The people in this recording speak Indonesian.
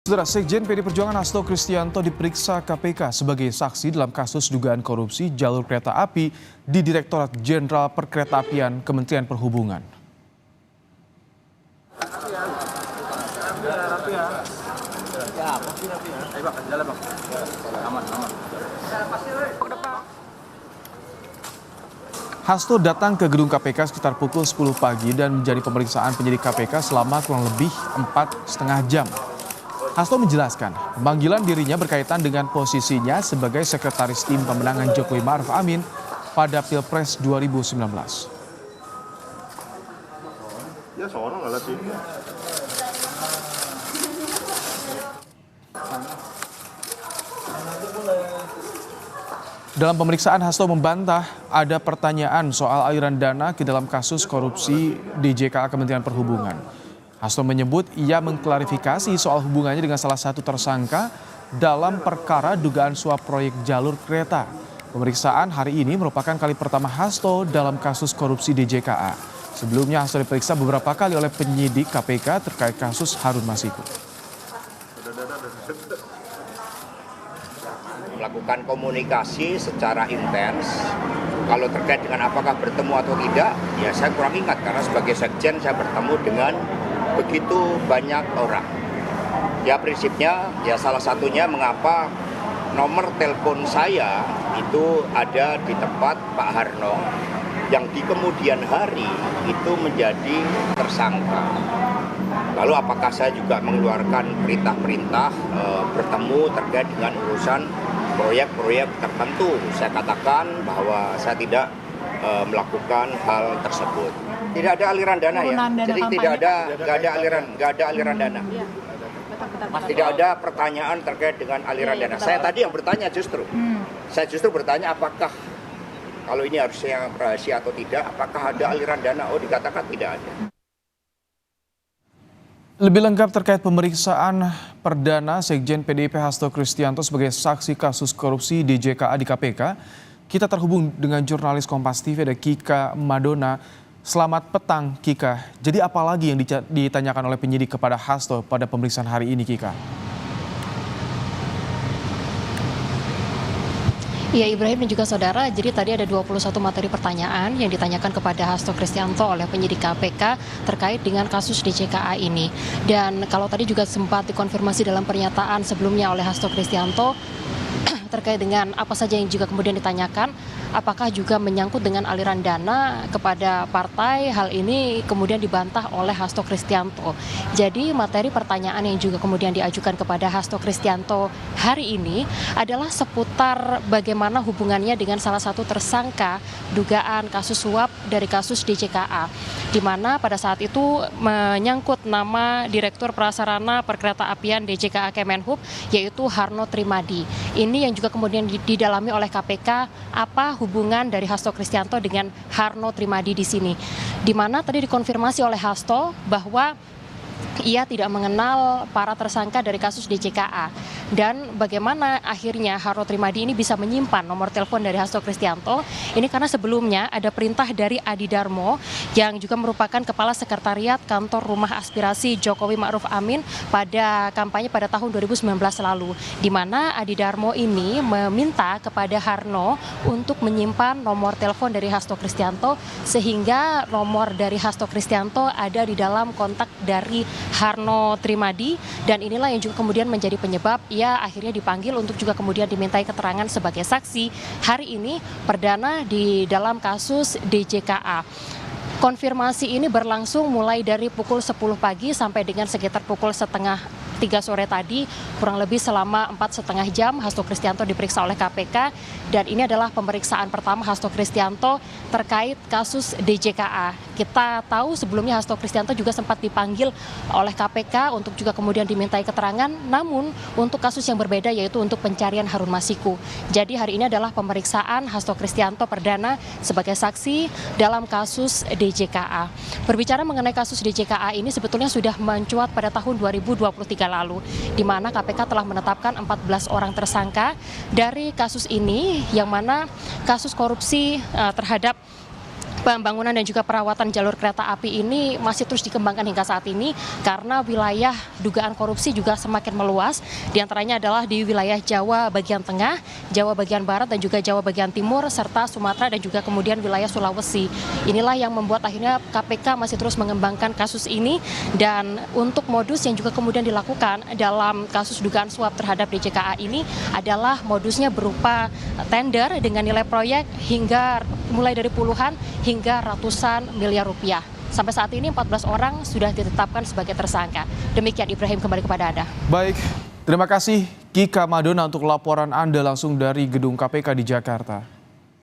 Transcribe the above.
Saudara, Sekjen PD Perjuangan Hasto Kristianto diperiksa KPK sebagai saksi dalam kasus dugaan korupsi jalur kereta api di Direktorat Jenderal Perkeretaapian Kementerian Perhubungan. Hasto datang ke gedung KPK sekitar pukul 10 pagi dan menjadi pemeriksaan penyidik KPK selama kurang lebih 4,5 jam. Hasto menjelaskan, pemanggilan dirinya berkaitan dengan posisinya sebagai sekretaris tim pemenangan Jokowi Ma'ruf Amin pada Pilpres 2019. Dalam pemeriksaan, Hasto membantah ada pertanyaan soal aliran dana ke dalam kasus korupsi DJKA Kementerian Perhubungan. Hasto menyebut ia mengklarifikasi soal hubungannya dengan salah satu tersangka dalam perkara dugaan suap proyek jalur kereta. Pemeriksaan hari ini merupakan kali pertama Hasto dalam kasus korupsi DJKA. Sebelumnya Hasto diperiksa beberapa kali oleh penyidik KPK terkait kasus Harun Masiku. Melakukan komunikasi secara intens. Kalau terkait dengan apakah bertemu atau tidak, ya saya kurang ingat karena sebagai sekjen saya bertemu dengan begitu banyak orang. Ya prinsipnya, ya salah satunya mengapa nomor telepon saya itu ada di tempat Pak Harno yang di kemudian hari itu menjadi tersangka. Lalu apakah saya juga mengeluarkan perintah-perintah bertemu terkait dengan urusan proyek-proyek tertentu? Saya katakan bahwa saya tidak melakukan hal tersebut. Tidak ada aliran dana ya. Jadi tidak ada aliran dana. Tidak ada pertanyaan terkait dengan aliran dana. Saya tadi yang bertanya justru. Saya justru bertanya apakah kalau ini harusnya rahasia atau tidak, apakah ada aliran dana? Oh, dikatakan tidak ada. Lebih lengkap terkait pemeriksaan perdana Sekjen PDIP Hasto Kristianto sebagai saksi kasus korupsi DJKA di KPK, kita terhubung dengan jurnalis Kompas TV ada Kika Madona. Selamat petang Kika. Jadi apa lagi yang ditanyakan oleh penyidik kepada Hasto pada pemeriksaan hari ini Kika? Ya Ibrahim dan juga saudara, jadi tadi ada 21 materi pertanyaan yang ditanyakan kepada Hasto Kristianto oleh penyidik KPK terkait dengan kasus DJKA ini. Dan kalau tadi juga sempat dikonfirmasi dalam pernyataan sebelumnya oleh Hasto Kristianto terkait dengan apa saja yang juga kemudian ditanyakan, apakah juga menyangkut dengan aliran dana kepada partai, hal ini kemudian dibantah oleh Hasto Kristianto. Jadi materi pertanyaan yang juga kemudian diajukan kepada Hasto Kristianto hari ini adalah seputar bagaimana hubungannya dengan salah satu tersangka dugaan kasus suap dari kasus DJKA, di mana pada saat itu menyangkut nama Direktur Prasarana Perkeretaapian DJKA Kemenhub, yaitu Harno Trimadi. Ini yang juga kemudian didalami oleh KPK, apa hubungan dari Hasto Kristianto dengan Harno Trimadi di sini. Di mana tadi dikonfirmasi oleh Hasto bahwa ia tidak mengenal para tersangka dari kasus DJKA. Dan bagaimana akhirnya Harno Trimadi ini bisa menyimpan nomor telepon dari Hasto Kristianto, ini karena sebelumnya ada perintah dari Adi Darmo yang juga merupakan Kepala Sekretariat Kantor Rumah Aspirasi Jokowi Ma'ruf Amin pada kampanye pada tahun 2019 lalu, di mana Adi Darmo ini meminta kepada Harno untuk menyimpan nomor telepon dari Hasto Kristianto sehingga nomor dari Hasto Kristianto ada di dalam kontak dari Harno Trimadi, dan inilah yang juga kemudian menjadi penyebab ia akhirnya dipanggil untuk juga kemudian dimintai keterangan sebagai saksi hari ini perdana di dalam kasus DJKA. Konfirmasi ini berlangsung mulai dari pukul 10 pagi sampai dengan sekitar pukul 2:30 sore tadi, kurang lebih selama 4,5 jam Hasto Kristianto diperiksa oleh KPK, dan ini adalah pemeriksaan pertama Hasto Kristianto terkait kasus DJKA. Kita tahu sebelumnya Hasto Kristianto juga sempat dipanggil oleh KPK untuk juga kemudian dimintai keterangan, namun untuk kasus yang berbeda, yaitu untuk pencarian Harun Masiku. Jadi hari ini adalah pemeriksaan Hasto Kristianto perdana sebagai saksi dalam kasus DJKA. Berbicara mengenai kasus DJKA ini sebetulnya sudah mencuat pada tahun 2023 lalu, di mana KPK telah menetapkan 14 orang tersangka dari kasus ini, yang mana kasus korupsi terhadap Pembangunan dan juga perawatan jalur kereta api ini masih terus dikembangkan hingga saat ini karena wilayah dugaan korupsi juga semakin meluas. Di antaranya adalah di wilayah Jawa bagian tengah, Jawa bagian barat dan juga Jawa bagian timur serta Sumatera dan juga kemudian wilayah Sulawesi. Inilah yang membuat akhirnya KPK masih terus mengembangkan kasus ini, dan untuk modus yang juga kemudian dilakukan dalam kasus dugaan suap terhadap DJKA ini adalah modusnya berupa tender dengan nilai proyek hingga mulai dari puluhan hingga ratusan miliar rupiah. Sampai saat ini 14 orang sudah ditetapkan sebagai tersangka. Demikian Ibrahim, kembali kepada Anda. Baik, terima kasih Kika Madona untuk laporan Anda langsung dari gedung KPK di Jakarta.